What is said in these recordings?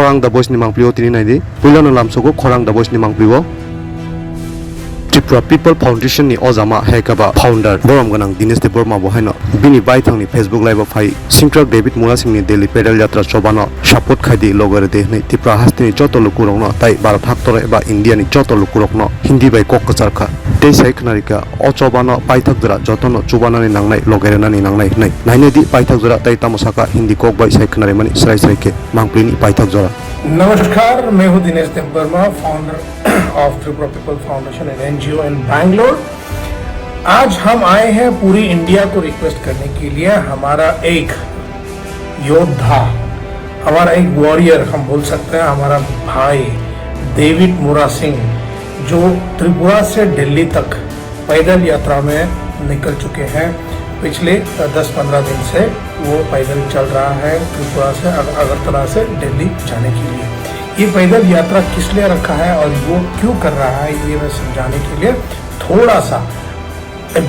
khorang da boys ni mangplio tini nai di puilano lamsogo khorang da boys ni mangplio Tripura People Foundation ni ozama hekaba founder borom ganang Dinesh Deborma bo haino bini baithang ni Facebook live phai Singtrak David Mura Singh ni Delhi pedal yatra chobano support khaidi logare de nei Tripura hastini joto lukurok no tai Bharat haktore ba India ni joto lukurok no Hindi bai kok kacharkha tei saikhnarika o chobano baithak jora jotono chubana ni nangnai logare na ni nangnai nei naine di baithak jora tai tamosaka Hindi kok bai saikhnare mani srai srai ke mangplini baithak jora नमस्कार, मैं हूं Dinesh Debbarma, founder of Tripura people foundation and NGO इन बैंगलोर। आज हम आए हैं पूरी India को request करने के लिए। हमारा एक योद्धा, हमारा एक वॉरियर हम बोल सकते हैं, हमारा भाई डेविड मुरा सिंह जो त्रिपुरा से दिल्ली तक पैदल यात्रा में निकल चुके हैं। पिछले 10-15 दिन से वो पैदल चल रहा है त्रिपुरा से अगरतला से दिल्ली जाने के लिए। ये पैदल यात्रा किस लिए रखा है और वो क्यों कर रहा है, ये मैं समझाने के लिए थोड़ा सा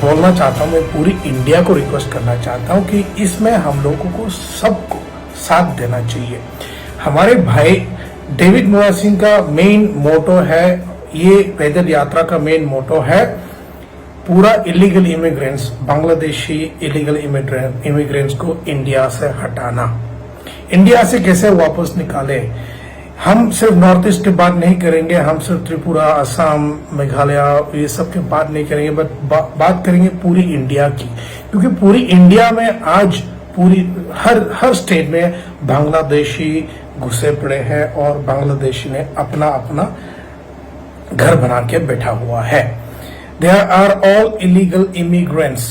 बोलना चाहता हूँ। मैं पूरी इंडिया को रिक्वेस्ट करना चाहता हूँ कि इसमें हम लोगों को सबको साथ देना चाहिए। हमारे भाई डेविड मुरा सिंह का मेन मोटो है, ये पैदल यात्रा का मेन मोटो है पूरा illegal immigrants, Bangladeshi illegal immigrants को इंडिया से हटाना। इंडिया से कैसे वापस निकाले। हम सिर्फ नॉर्थ ईस्ट की बात नहीं करेंगे, हम सिर्फ त्रिपुरा, असम, मेघालय ये सब की बात नहीं करेंगे, बट बात करेंगे पूरी इंडिया की। क्योंकि पूरी इंडिया में आज पूरी हर स्टेट में बांग्लादेशी घुसे पड़े हैं और बांग्लादेशी ने अपना अपना घर बना के बैठा हुआ है। There are all illegal immigrants।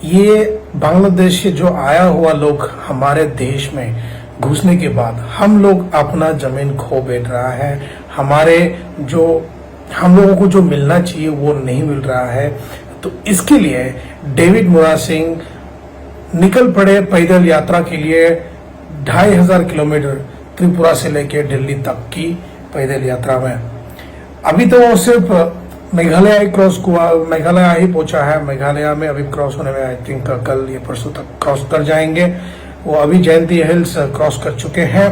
ये बांग्लादेश से जो आया हुआ लोग हमारे देश में घुसने के बाद हम लोग अपना जमीन खो बैठ रहा है। हम लोगों को जो मिलना चाहिए वो नहीं मिल रहा है। तो इसके लिए डेविड मुरा सिंह निकल पड़े पैदल यात्रा के लिए। 2500 किलोमीटर त्रिपुरा से लेकर दिल्ली तक की पैदल यात्रा में। अभी तो वो सिर्फ मेघालय ही पहुंचा है। मेघालय में अभी क्रॉस होने में आई थिंक कल या परसों तक क्रॉस कर जाएंगे। वो अभी जयंती हिल्स क्रॉस कर चुके हैं।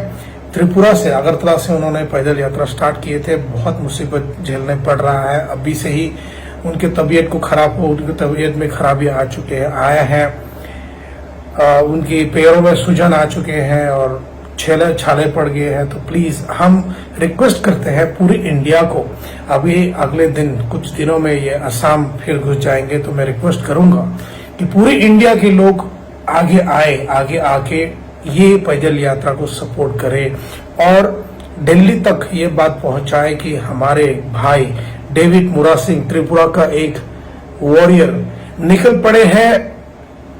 त्रिपुरा से अगरतला से उन्होंने पैदल यात्रा स्टार्ट किए थे। बहुत मुसीबत झेलने पड़ रहा है। अभी से ही उनकी तबीयत में खराबी आया है। उनकी पैरों में सूजन आ चुके हैं और छाले पड़ गए हैं। तो प्लीज हम रिक्वेस्ट करते हैं पूरी इंडिया को। अभी अगले दिन कुछ दिनों में ये असम फिर घुस जाएंगे, तो मैं रिक्वेस्ट करूंगा कि पूरी इंडिया के लोग आगे आके ये पैदल यात्रा को सपोर्ट करें और दिल्ली तक ये बात पहुंचाए कि हमारे भाई डेविड मुरा सिंह त्रिपुरा का एक वॉरियर निकल पड़े हैं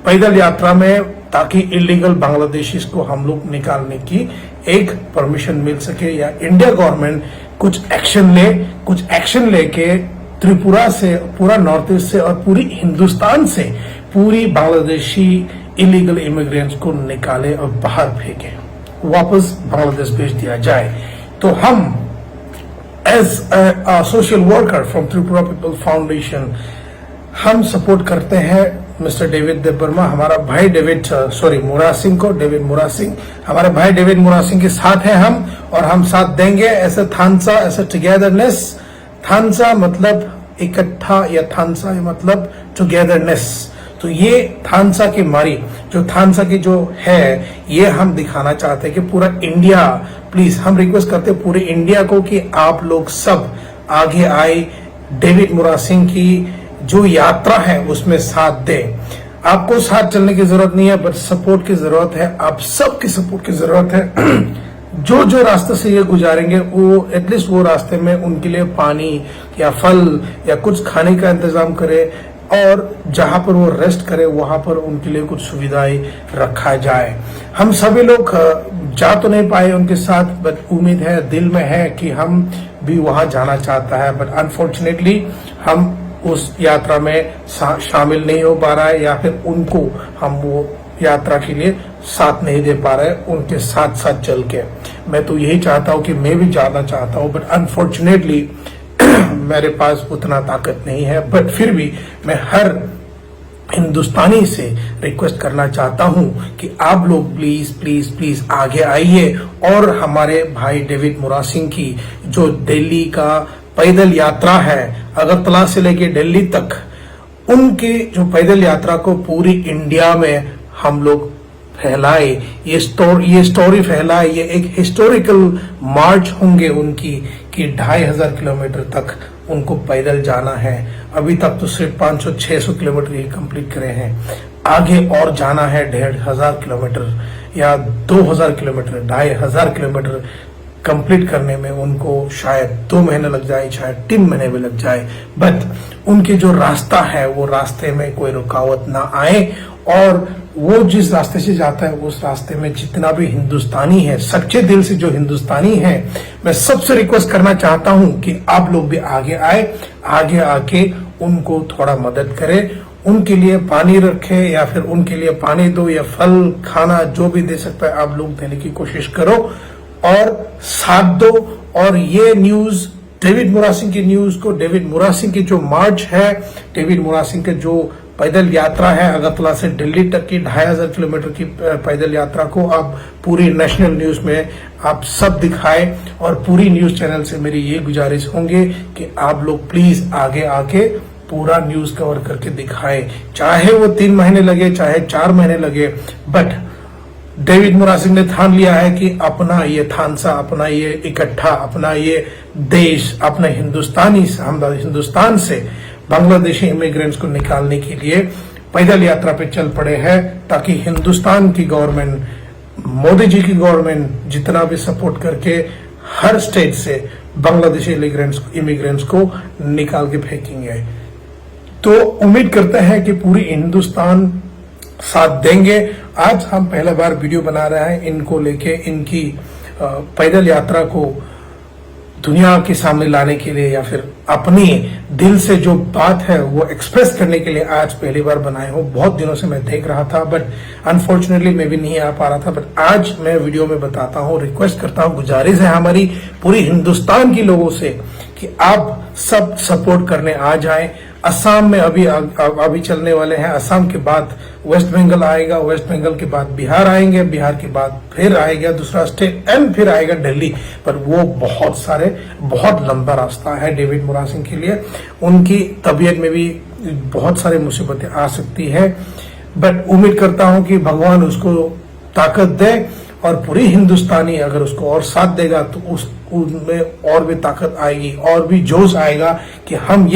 पैदल यात्रा में, ताकि इलीगल बांग्लादेशीज को हम लोग निकालने की एक परमिशन मिल सके या इंडिया गवर्नमेंट कुछ एक्शन लेके त्रिपुरा से, पूरा नॉर्थ ईस्ट से और पूरी हिंदुस्तान से पूरी बांग्लादेशी इलीगल इमिग्रेंट्स को निकाले और बाहर फेंके, वापस बांग्लादेश भेज दिया जाए। तो हम as a social worker from Tripura people foundation हम सपोर्ट करते हैं मिस्टर डेविड देबबर्मा, हमारा भाई मुरा सिंह को। डेविड मुरा सिंह हमारे भाई डेविड मुरा सिंह के साथ हैं हम, और हम साथ देंगे। ऐसे थानसा, ऐसे टुगेदरनेस। थानसा मतलब इकट्ठा या थानसा मतलब टुगेदरनेस। तो ये थानसा की मारी जो थानसा की जो है, ये हम दिखाना चाहते हैं कि पूरा इंडिया, प्लीज हम रिक्वेस्ट करते हैं पूरे इंडिया को कि आप लोग सब आगे आए, डेविड मुरा सिंह की जो यात्रा है उसमें साथ दे। आपको साथ चलने की जरूरत नहीं है, बट सपोर्ट की जरूरत है। आप सबकी सपोर्ट की जरूरत है। जो रास्ते से ये गुजारेंगे वो एटलीस्ट वो रास्ते में उनके लिए पानी या फल या कुछ खाने का इंतजाम करे, और जहां पर वो रेस्ट करे वहां पर उनके लिए कुछ सुविधाएं रखा जाए। हम सभी लोग जा तो नहीं पाए उनके साथ, बट उम्मीद है, दिल में है कि हम भी वहां जाना चाहता है, बट अनफॉर्चुनेटली हम उस यात्रा में शामिल नहीं हो पा रहा है, या फिर उनको हम वो यात्रा के लिए साथ नहीं दे पा रहे उनके साथ चल के। मैं तो यही चाहता हूं कि मैं भी जाना चाहता हूं, बट अनफॉर्चुनेटली मेरे पास उतना ताकत नहीं है। बट फिर भी मैं हर हिंदुस्तानी से रिक्वेस्ट करना चाहता हूं कि आप लोग प्लीज प्लीज प्लीज आगे आइए और हमारे भाई डेविड मोरा सिंह की जो दिल्ली का पैदल यात्रा है, अगरतला से लेके दिल्ली तक, उनके जो पैदल यात्रा को पूरी इंडिया में हम लोग फैलाए, ये स्टोरी फैलाए। ये एक हिस्टोरिकल मार्च होंगे उनकी कि 2500 किलोमीटर तक उनको पैदल जाना है। अभी तक तो सिर्फ 500-600 किलोमीटर ही कंप्लीट करे हैं, आगे और जाना है 1500 किलोमीटर या 2000 किलोमीटर, 2500 किलोमीटर कंप्लीट करने में उनको शायद 2 महीने लग जाए, शायद 3 महीने भी लग जाए। बट उनके जो रास्ता है वो रास्ते में कोई रुकावट ना आए और वो जिस रास्ते से जाता है उस रास्ते में जितना भी हिंदुस्तानी है, सच्चे दिल से जो हिंदुस्तानी है, मैं सबसे रिक्वेस्ट करना चाहता हूं कि आप लोग भी आगे आए, आगे आके उनको थोड़ा मदद करें, उनके लिए पानी रखे या फिर उनके लिए पानी दो या फल खाना जो भी दे सकता है आप लोग देने की कोशिश करो और साथ दो। और ये न्यूज डेविड मोरा सिंह की न्यूज को, डेविड मोरा सिंह की जो मार्च है, डेविड मोरा सिंह के जो पैदल यात्रा है अगरतला से दिल्ली तक की 2500 किलोमीटर की पैदल यात्रा को आप पूरी नेशनल न्यूज में आप सब दिखाए। और पूरी न्यूज चैनल से मेरी ये गुजारिश होंगे कि आप लोग प्लीज आगे आके पूरा न्यूज कवर करके दिखाए, चाहे वो 3 महीने लगे, चाहे 4 महीने लगे। बट डेविड मोरा सिंह ने ठान लिया है कि अपना ये थानसा, अपना ये इकट्ठा, अपना ये देश, अपने हिंदुस्तान से बांग्लादेशी इमिग्रेंट्स को निकालने के लिए पैदल यात्रा पे चल पड़े हैं, ताकि हिंदुस्तान की गवर्नमेंट, मोदी जी की गवर्नमेंट जितना भी सपोर्ट करके हर स्टेट से बांग्लादेशी इमिग्रेंट्स को निकाल के फेंकेंगे। तो उम्मीद करते हैं कि पूरी हिंदुस्तान साथ देंगे। आज हम पहला बार वीडियो बना रहे हैं इनको लेके, इनकी पैदल यात्रा को दुनिया के सामने लाने के लिए या फिर अपनी दिल से जो बात है वो एक्सप्रेस करने के लिए आज पहली बार बनाए हूँ। बहुत दिनों से मैं देख रहा था बट अनफॉर्चुनेटली मैं भी नहीं आ पा रहा था, बट आज मैं वीडियो में बताता हूँ, रिक्वेस्ट करता हूँ, गुजारिश है हमारी पूरी हिंदुस्तान की लोगों से कि आप सब सपोर्ट करने आ जाए। असम में अभी चलने वाले हैं, असम के बाद वेस्ट बंगाल आएगा, वेस्ट बंगाल के बाद बिहार आएंगे, बिहार के बाद फिर आएगा दूसरा स्टेट एंड फिर आएगा दिल्ली। पर वो बहुत लंबा रास्ता है डेविड मोरा सिंह के लिए। उनकी तबीयत में भी बहुत सारी मुसीबतें आ सकती है, बट उम्मीद करता हूं कि भगवान उसको ताकत दे और पूरी हिंदुस्तानी अगर उसको और साथ देगा तो उसमें और भी ताकत आएगी और भी जोश आएगा कि हम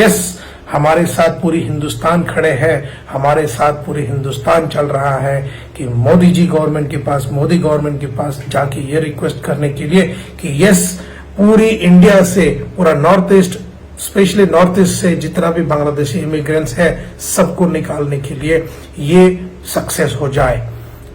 हमारे साथ पूरी हिंदुस्तान खड़े हैं, हमारे साथ पूरी हिंदुस्तान चल रहा है कि मोदी गवर्नमेंट के पास जाके ये रिक्वेस्ट करने के लिए कि पूरी इंडिया से, पूरा north east, specially north east से जितना भी बांग्लादेशी इमिग्रेंट्स है सबको निकालने के लिए ये सक्सेस हो जाए।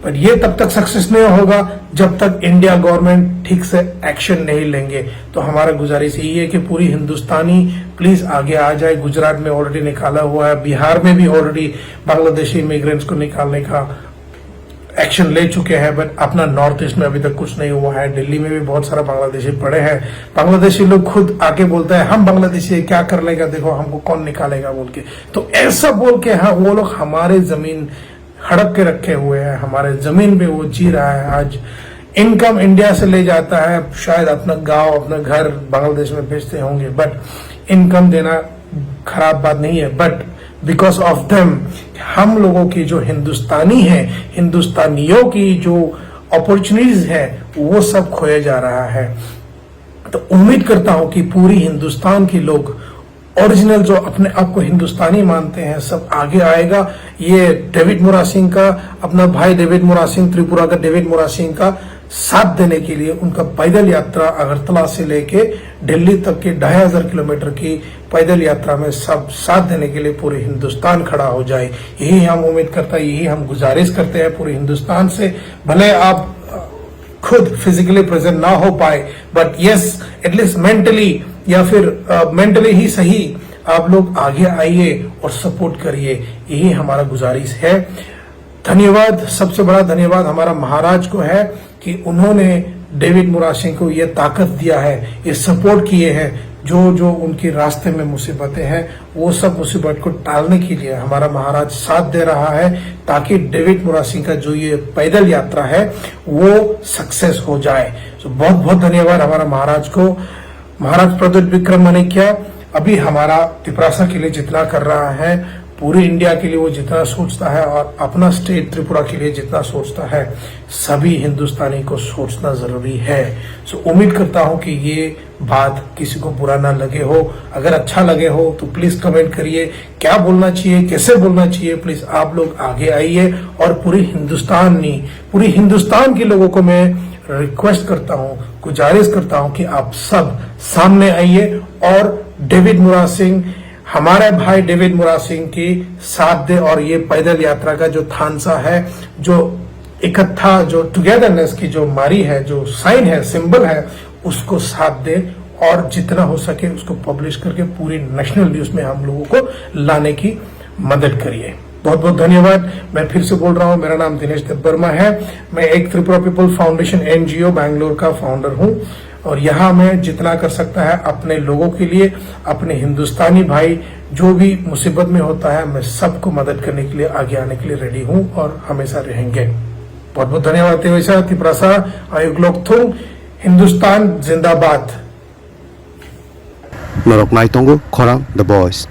पर ये तब तक सक्सेस नहीं होगा जब तक इंडिया गवर्नमेंट ठीक से एक्शन नहीं लेंगे। तो हमारा गुजारिश यही है कि पूरी हिंदुस्तानी प्लीज आगे आ जाए। गुजरात में ऑलरेडी निकाला हुआ है, बिहार में भी ऑलरेडी बांग्लादेशी इमिग्रेंट्स को निकालने का एक्शन ले चुके हैं, बट अपना नॉर्थ ईस्ट में अभी तक कुछ नहीं हुआ है। दिल्ली में भी बहुत सारा बांग्लादेशी पड़े हैं। बांग्लादेशी लोग खुद आके बोलते हैं हम बांग्लादेशी क्या कर लेगा, देखो हमको कौन निकालेगा बोल के। तो ऐसा बोल के वो लोग हमारे जमीन हड़प के रखे हुए हैं, हमारे जमीन पे वो जी रहा है। आज इनकम इंडिया से ले जाता है, शायद अपना गांव, अपना घर बांग्लादेश में भेजते होंगे, बट इनकम देना खराब बात नहीं है, बट बिकॉज ऑफ देम हम लोगों की जो हिंदुस्तानी है, हिंदुस्तानियों की जो अपॉर्चुनिटीज है वो सब खोया जा रहा है। तो उम्मीद करता हूं कि पूरी हिंदुस्तान के लोग ओरिजिनल जो अपने आप को हिंदुस्तानी मानते हैं सब आगे आएगा। ये डेविड मोरा सिंह का, अपना भाई डेविड मोरा सिंह, त्रिपुरा का डेविड मोरा सिंह का साथ देने के लिए उनका पैदल यात्रा अगरतला से लेके दिल्ली तक की 2500 किलोमीटर की पैदल यात्रा में सब साथ देने के लिए पूरे हिंदुस्तान खड़ा हो जाए। यही हम उम्मीद करते हैं, यही हम गुजारिश करते हैं पूरे हिंदुस्तान से। भले आप खुद फिजिकली प्रेजेंट ना हो पाए, बट एटलीस्ट मेंटली या फिर मेंटली ही सही आप लोग आगे आइए और सपोर्ट करिए, यही हमारा गुजारिश है। धन्यवाद, सबसे बड़ा धन्यवाद हमारा महाराज को है कि उन्होंने डेविड मोरा सिंह को ये ताकत दिया है, ये सपोर्ट किए हैं। जो जो उनके रास्ते में मुसीबतें हैं वो सब मुसीबत को टालने के लिए हमारा महाराज साथ दे रहा है, ताकि डेविड मुरा सिंह का जो ये पैदल यात्रा है वो सक्सेस हो जाए। तो बहुत बहुत धन्यवाद हमारा महाराज को। महाराज प्रद्युत विक्रम माणिक्य अभी हमारा त्रिपुरासा के लिए जितना कर रहा है, पूरी इंडिया के लिए वो जितना सोचता है और अपना स्टेट त्रिपुरा के लिए जितना सोचता है, सभी हिंदुस्तानी को सोचना जरूरी है। सो उम्मीद करता हूं कि ये बात किसी को बुरा ना लगे हो। अगर अच्छा लगे हो तो प्लीज कमेंट करिए, क्या बोलना चाहिए, कैसे बोलना चाहिए। प्लीज आप लोग आगे आइए और पूरी हिंदुस्तान के लोगों को मैं रिक्वेस्ट करता हूं, गुजारिश करता हूं कि आप सब सामने आइए और डेविड मुरा सिंह, हमारे भाई डेविड मुरा सिंह की साथ दे और ये पैदल यात्रा का जो थानसा है, जो इकट्ठा, जो टुगेदरनेस की जो मारी है, जो साइन है, सिंबल है, उसको साथ दे और जितना हो सके उसको पब्लिश करके पूरी नेशनल न्यूज में हम लोगों को लाने की मदद करिए। बहुत बहुत धन्यवाद। मैं फिर से बोल रहा हूं, मेरा नाम दिनेश देबबर्मा है। मैं एक Tripura people foundation NGO Bangalore का फाउंडर हूं और यहाँ मैं जितना कर सकता है अपने लोगों के लिए, अपने हिंदुस्तानी भाई जो भी मुसीबत में होता है, मैं सबको मदद करने के लिए, आगे आने के लिए रेडी हूं और हमेशा रहेंगे। बहुत बहुत धन्यवाद। त्रिपुरासा आयोग लोकथुंग, हिंदुस्तान जिंदाबाद। Norok Naitongo, Khorang, The Boys.